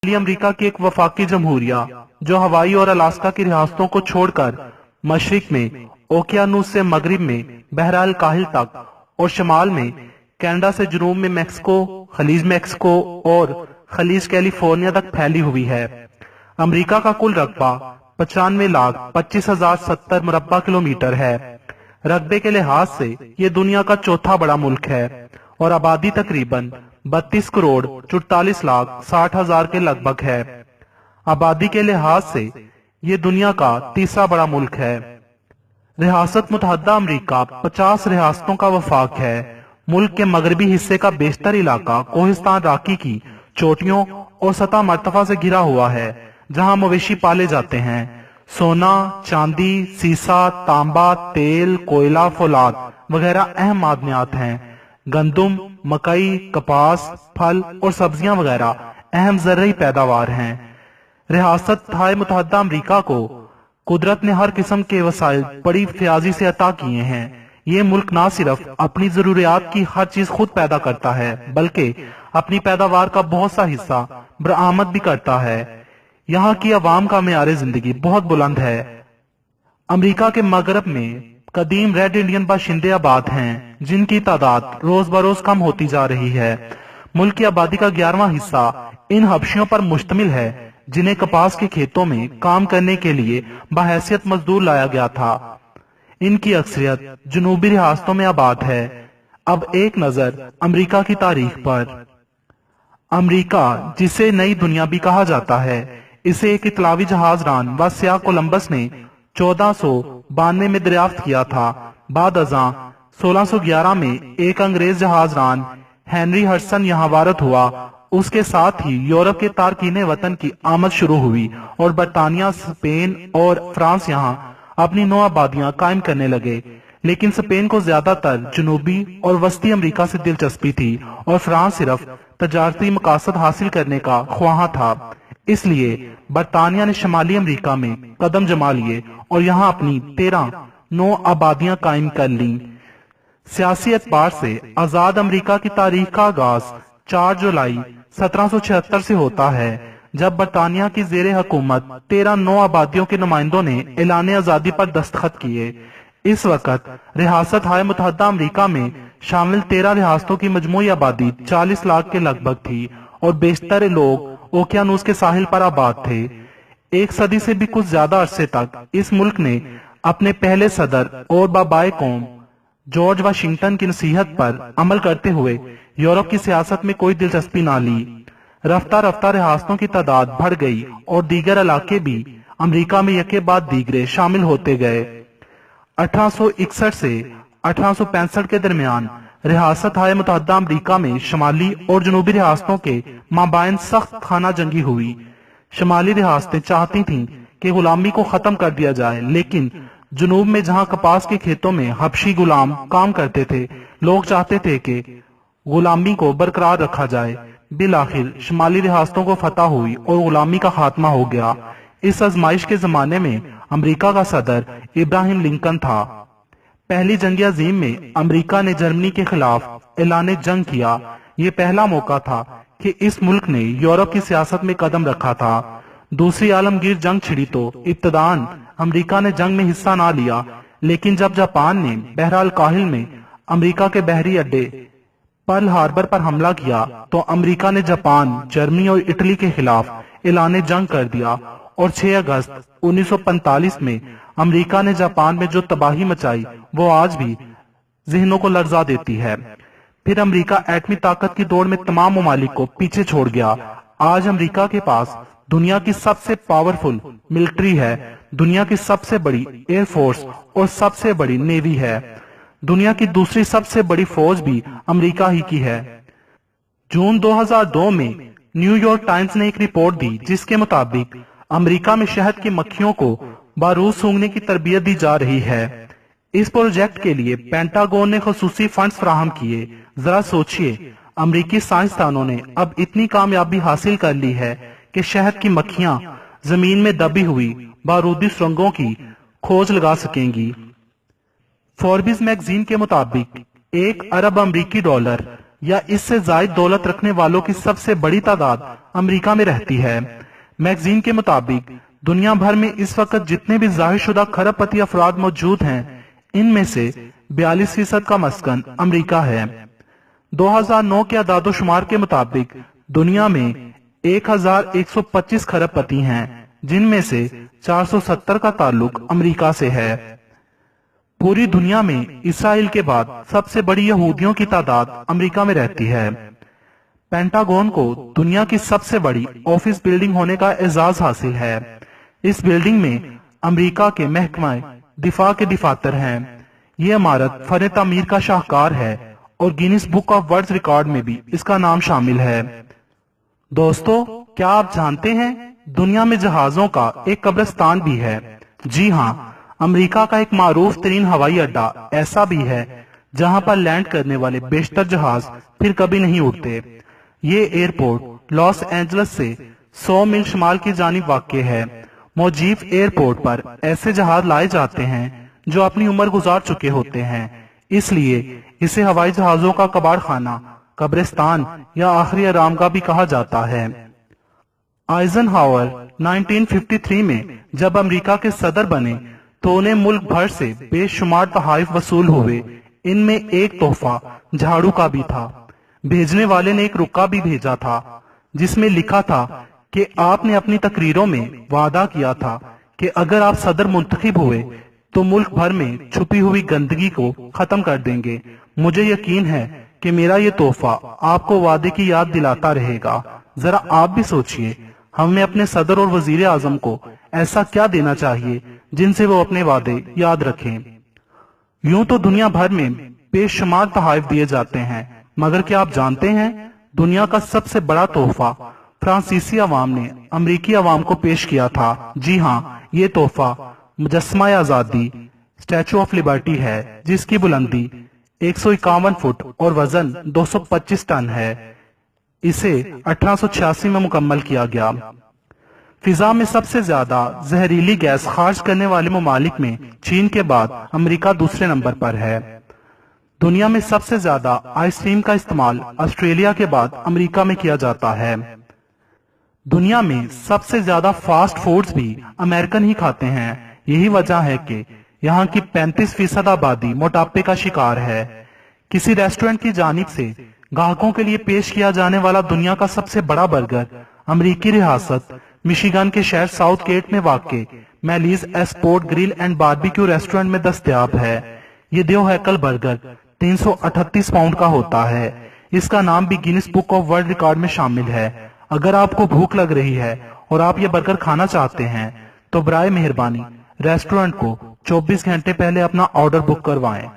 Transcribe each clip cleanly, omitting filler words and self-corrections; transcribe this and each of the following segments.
अमरीका की एक वफाकी जमहूरिया जो हवाई और अलास्का की रियासतों को छोड़कर मशरिक में ओकियानूस से मगरिब में बहर काहिल तक और शमाल में कनाडा से जनूब में मैक्सिको और खलीज कैलिफोर्निया तक फैली हुई है। अमरीका का कुल रकबा 95,25,070 मुरब्बा किलोमीटर है। रकबे के लिहाज से ये दुनिया का चौथा बड़ा मुल्क है और आबादी तकरीबन 32,44,60,000 के लगभग है। आबादी के लिहाज से ये दुनिया का तीसरा बड़ा मुल्क है। रियासत मुतहद्दा अमरीका 50 रियासतों का वफाक है। मुल्क के मगरबी हिस्से का बेशतर इलाका कोहिस्तान राकी की चोटियों और सतह मर्तफा से घिरा हुआ है, जहां मवेशी पाले जाते हैं। सोना, चांदी, सीसा, तांबा, तेल, कोयला, फौलाद वगैरह अहम मादनियात हैं। गंदुम, मकई, कपास, फल और सब्जियां वगैरह अहम ज़रूरी पैदावार हैं। रियासत मुतहद्दा अमरीका को कुदरत ने हर किस्म के वसाइल बड़ी फयाजी से अता किए हैं। ये मुल्क न सिर्फ अपनी जरूरियात की हर चीज खुद पैदा करता है, बल्कि अपनी पैदावार का बहुत सा हिस्सा बरामद भी करता है। यहाँ की आवाम का मेयार जिंदगी बहुत बुलंद है। अमरीका के मगरब में कदीम रेड इंडियन बाशिंदे आबाद हैं, जिनकी तादाद रोज बरोज कम होती जा रही है। मुल्क की आबादी का 11वां हिस्सा इन हबशियों पर मुश्तमिल है, जिन्हें कपास के खेतों में काम करने के लिए बहैसियत मजदूर लाया गया था। इनकी अक्सरियत जनूबी रियासतों में आबाद है। अब एक नजर अमरीका की तारीख पर। अमरीका, जिसे नई दुनिया भी कहा जाता है, इसे एक इतलावी जहाजरान व सियाह कोलंबस ने 1492 में दरियाफ्त किया था। बाद अज़ां 1611 में एक अंग्रेज जहाजरान हेनरी हडसन यहाँ वारद हुआ। उसके साथ ही यूरोप के तारकीने वतन की आमद शुरू हुई और बरतानिया, स्पेन और फ्रांस यहाँ अपनी नौ आबादियां कायम करने लगे। लेकिन स्पेन को ज्यादातर जनूबी और वस्ती अमरीका से दिलचस्पी थी और फ्रांस सिर्फ तजारती मकासद हासिल करने का ख्वाहा था। इसलिए बरतानिया ने शमाली अमरीका में कदम जमा लिए और यहाँ अपनी 13 नौ आबादियां कायम कर लीं। सियासी एतबार से आजाद अमरीका की तारीख का आगाज 4 जुलाई 1776 से होता है, जब बरतानिया की जेरे हुकूमत 13 नौ आबादियों के नुमाइंदों ने ऐलान आजादी पर दस्तखत किए। इस वक्त रियासत मुतहद्दा अमरीका में शामिल 13 रियासतों की मजमूई आबादी 40 लाख के लगभग थी और बेशतर लोग ओकियानूस के साहिल पर आबाद थे। एक सदी से भी कुछ ज्यादा अरसे तक इस मुल्क ने अपने पहले सदर और बाबाए कौम जॉर्ज वाशिंगटन की नसीहत पर अमल करते हुए यूरोप की सियासत में कोई दिलचस्पी ना ली। रफ्ता रफ्ता रियासतों की तादाद बढ़ गई और दीगर इलाके भी अमरीका में यके बाद दीगरे शामिल होते गए। 1861 से 1865 के दरमियान रियासत मुतहद्दा अमरीका में शमाली और जनूबी रियासतों के माबाइन सख्त खाना जंगी हुई। शमाली रियासतें चाहती थीं कि गुलामी को खत्म कर दिया जाए, लेकिन जनूब में जहां कपास के खेतों में हबशी गुलाम काम करते थे, लोग चाहते थे कि गुलामी को बरकरार रखा जाए। बिलाखिर शमाली रियासतों को फतह हुई और गुलामी का खात्मा हो गया। इस आजमाइश के जमाने में अमरीका का सदर इब्राहिम लिंकन था। पहली जंग अजीम में अमरीका ने जर्मनी के खिलाफ ऐलान जंग किया। ये पहला मौका था कि इस मुल्क ने यूरोप की सियासत में कदम रखा था। दूसरी आलमगीर जंग छिड़ी तो इब्तदान अमरीका ने जंग में हिस्सा ना लिया, लेकिन जब जापान ने बहर काहिल में अमरीका के बहरी अड्डे पर्ल हार्बर पर हमला किया तो अमरीका ने जापान, जर्मनी और इटली के खिलाफ ऐलान जंग कर दिया और 6 अगस्त 1945 में अमरीका ने जापान में जो तबाही मचाई वो आज भी जहनों को लर्जा देती है। फिर अमरीका एटमी ताकत की दौड़ में तमाम ममालिक को पीछे छोड़ गया। आज अमरीका के पास दुनिया की सबसे पावरफुल मिलिट्री है, दुनिया की सबसे बड़ी एयरफोर्स और सबसे बड़ी नेवी है। दुनिया की दूसरी सबसे बड़ी फौज भी अमेरिका ही की है। जून 2002 में न्यूयॉर्क टाइम्स ने एक रिपोर्ट दी जिसके मुताबिक अमेरिका में शहद की मक्खियों को बारूद सूंघने की तरबियत दी जा रही है। इस प्रोजेक्ट के लिए पेंटागन ने खसूसी फंड्स फराहम किए। जरा सोचिए, अमेरिकी साइंसदानों ने अब इतनी कामयाबी हासिल कर ली है कि शहद की मक्खियां जमीन में दबी हुई बारूदी सुरंगों की खोज लगा सकेंगी। फोर्ब्स मैगजीन के मुताबिक 1 अरब अमरीकी डॉलर या इससे ज्यादा दौलत रखने वालों की सबसे बड़ी तादाद अमेरिका में रहती है। मैगजीन के मुताबिक दुनिया भर में इस वक्त जितने भी जाहिरशुदा खरबपति अफराद मौजूद हैं, इनमें से 42% का मस्कन अमेरिका है। 2009 के आदादोशुमार के मुताबिक दुनिया में 1125 खरबपति हैं, जिनमें से 470 का ताल्लुक अमेरिका से है। पूरी दुनिया में इसराइल के बाद सबसे बड़ी यहूदियों की तादाद अमेरिका में रहती है। पेंटागन को दुनिया की सबसे बड़ी ऑफिस बिल्डिंग होने का एजाज हासिल है। इस बिल्डिंग में अमेरिका के महकमा दिफा के दफातर हैं। ये इमारत फन तामीर का शाहकार है और Guinness book of world record में भी इसका नाम शामिल है। दोस्तों, क्या आप जानते हैं दुनिया में जहाजों का एक कब्रिस्तान भी है? जी हाँ, अमेरिका का एक मारूफ तरीन हवाई अड्डा ऐसा भी है जहां पर लैंड करने वाले बेशतर जहाज फिर कभी नहीं उड़ते। ये एयरपोर्ट लॉस एंजल्स से 100 मील शुमाल की जानिब वाक़ है। मौजीफ एयरपोर्ट पर ऐसे जहाज लाए जाते हैं जो अपनी उम्र गुजार चुके होते हैं, इसलिए इसे हवाई जहाजों का कबाड़ खाना, कब्रिस्तान या आखिरी आरामगाह भी कहा जाता है। आइजनहावर 1953 में जब अमेरिका के सदर बने तो उन्हें मुल्क भर से बेशुमार तोहफे वसूल हुए। इनमें एक तोहफा झाड़ू का भी था। भेजने वाले ने एक रुक्का भी भेजा था जिसमें लिखा था कि आपने अपनी तकरीरों में वादा किया था कि अगर आप सदर मुंतखब हुए तो मुल्क भर में छुपी हुई गंदगी को खत्म कर देंगे। मुझे यकीन है कि मेरा ये तोहफा आपको वादे की याद दिलाता रहेगा। जरा आप भी सोचिए, हमें अपने सदर और वजीर आजम को ऐसा क्या देना चाहिए जिनसे वो अपने वादे याद रखें। यूं तो दुनिया भर में बेशुमार तोहफे दिए जाते हैं, मगर क्या आप जानते हैं दुनिया का सबसे बड़ा तोहफा फ्रांसीसी अवाम ने अमरीकी अवाम को पेश किया था? जी हाँ, ये तोहफा मुजस्समा आजादी स्टैचू ऑफ लिबर्टी है, जिसकी बुलंदी 151 फुट और वजन 225 टन है। इसे 1886 में मुकम्मल किया गया। फिजा में सबसे ज्यादा जहरीली गैस खारिज करने वाले ममालिक में चीन के बाद अमेरिका दूसरे नंबर पर है। दुनिया में सबसे ज्यादा आइसक्रीम का इस्तेमाल ऑस्ट्रेलिया के बाद अमेरिका में किया जाता है। दुनिया में सबसे ज्यादा फास्ट फूड्स भी अमेरिकन ही खाते हैं। यही वजह है कि यहाँ की 35% आबादी मोटापे का शिकार है। किसी रेस्टोरेंट की जानिब से ग्राहकों के लिए पेश किया जाने वाला दुनिया का सबसे बड़ा बर्गर अमेरिकी रियासत मिशिगन के शहर साउथ गेट में वाक़ मैलीज एस्पोर्ट ग्रिल एंड बारबेक्यू रेस्टोरेंट में दस्तयाब है। ये देव हैकल बर्गर 338 पाउंड का होता है। इसका नाम भी Guinness book of world record में शामिल है। अगर आपको भूख लग रही है और आप ये बर्गर खाना चाहते हैं तो बराए मेहरबानी रेस्टोरेंट को 24 घंटे पहले अपना ऑर्डर बुक करवाएं।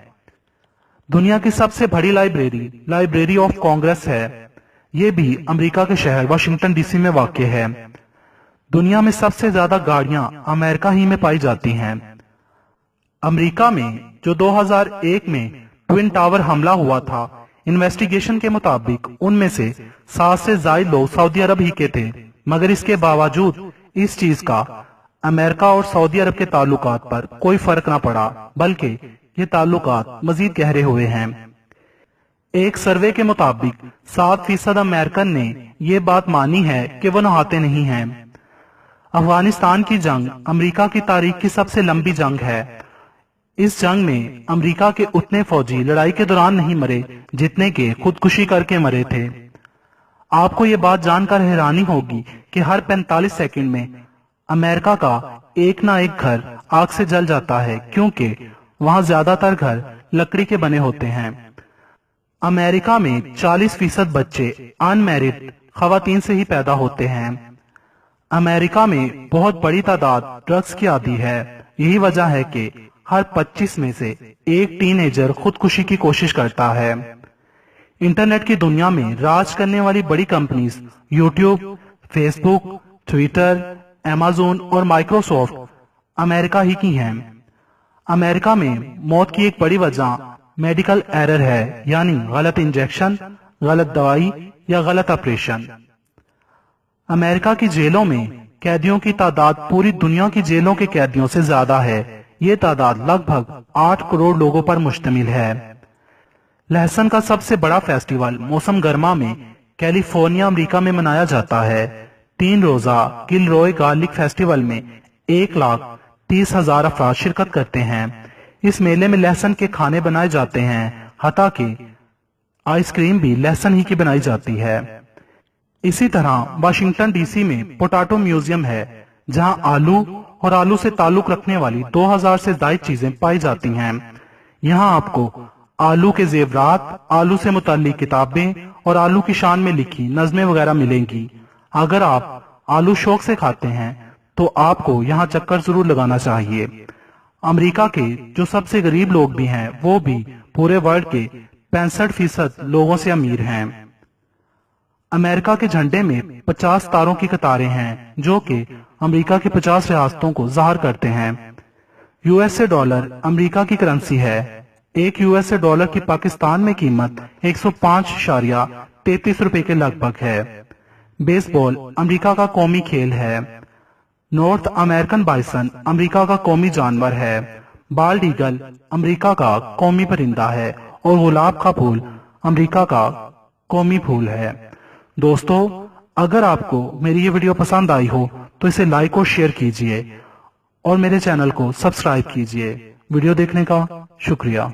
दुनिया की सबसे बड़ी लाइब्रेरी ऑफ कांग्रेस है। ये भी अमेरिका के शहर वाशिंगटन डीसी में वाक़ है। दुनिया में सबसे ज्यादा गाड़ियां अमेरिका ही में पाई जाती हैं। अमेरिका में जो 2001 में ट्विन टावर हमला हुआ था, इन्वेस्टिगेशन के मुताबिक उनमें से 7 से ज्यादा लोग सऊदी अरब ही के थे, मगर इसके बावजूद इस चीज का अमेरिका और सऊदी अरब के ताल्लुकात पर कोई फर्क ना पड़ा, बल्कि ये ताल्लुकात मजीद गहरे हुए हैं। एक सर्वे के मुताबिक 7% अमेरिकन ने ये बात मानी है कि वो नहाते नहीं हैं। अफगानिस्तान की जंग अमेरिका की तारीख की सबसे लंबी जंग है। इस जंग में अमेरिका के उतने फौजी लड़ाई के दौरान नहीं मरे जितने के खुदकुशी करके मरे थे। आपको ये बात जानकर हैरानी होगी कि हर 45 सेकंड में अमेरिका का एक ना एक घर आग से जल जाता है, क्योंकि वहां ज्यादातर घर लकड़ी के बने होते हैं। अमेरिका में 40% बच्चे अनमैरिड खवातीन से ही पैदा होते हैं। अमेरिका में बहुत बड़ी तादाद ड्रग्स की आदी है। यही वजह है कि हर 25 में से एक टीनेजर खुदकुशी की कोशिश करता है। इंटरनेट की दुनिया में राज करने वाली बड़ी companies YouTube, Facebook, Twitter, Amazon और माइक्रोसॉफ्ट अमेरिका ही की हैं। अमेरिका में मौत की एक बड़ी वजह मेडिकल एरर है, यानी गलत इंजेक्शन, गलत दवाई या गलत ऑपरेशन। अमेरिका की जेलों में कैदियों की तादाद पूरी दुनिया की जेलों के कैदियों से ज्यादा है। ये तादाद लगभग 8 करोड़ लोगों पर मुश्तमिल है। लहसुन का सबसे बड़ा फेस्टिवल मौसम गर्मा में कैलिफोर्निया अमेरिका में मनाया जाता है। 3 रोजा गिलरॉय गार्लिक फेस्टिवल में 1,30,000 अफराद शिरकत करते हैं। इस मेले में लहसुन के खाने बनाए जाते हैं, हत्ता कि आइसक्रीम भी लहसुन ही की बनाई जाती है। इसी तरह वाशिंगटन डीसी में पोटैटो म्यूजियम है, जहां आलू और आलू से ताल्लुक रखने वाली 2000 से ज्यादा चीजें पाई जाती हैं। यहाँ आपको आलू के जेवरात, आलू से मुताल्लिक किताबें और आलू की शान में लिखी नज़में वगैरह मिलेंगी। अगर आप आलू शौक से खाते हैं तो आपको यहाँ चक्कर जरूर लगाना चाहिए। अमेरिका के जो सबसे गरीब लोग भी हैं, वो भी पूरे वर्ल्ड के 65% लोगों से अमीर हैं। अमेरिका के झंडे में 50 तारों की कतारें हैं, जो कि अमेरिका की 50 रियासतों को जाहिर करते हैं। यूएसए डॉलर अमेरिका की करेंसी है। एक यूएसए डॉलर की पाकिस्तान में कीमत 105.33 रुपए के लगभग है। बेसबॉल अमेरिका का कौमी खेल है। नॉर्थ अमेरिकन बाइसन अमेरिका का कौमी जानवर है। बाल्ड ईगल अमेरिका का कौमी परिंदा है और गुलाब का फूल अमेरिका का कौमी फूल है। दोस्तों, अगर आपको मेरी ये वीडियो पसंद आई हो तो इसे लाइक और शेयर कीजिए और मेरे चैनल को सब्सक्राइब कीजिए। वीडियो देखने का शुक्रिया।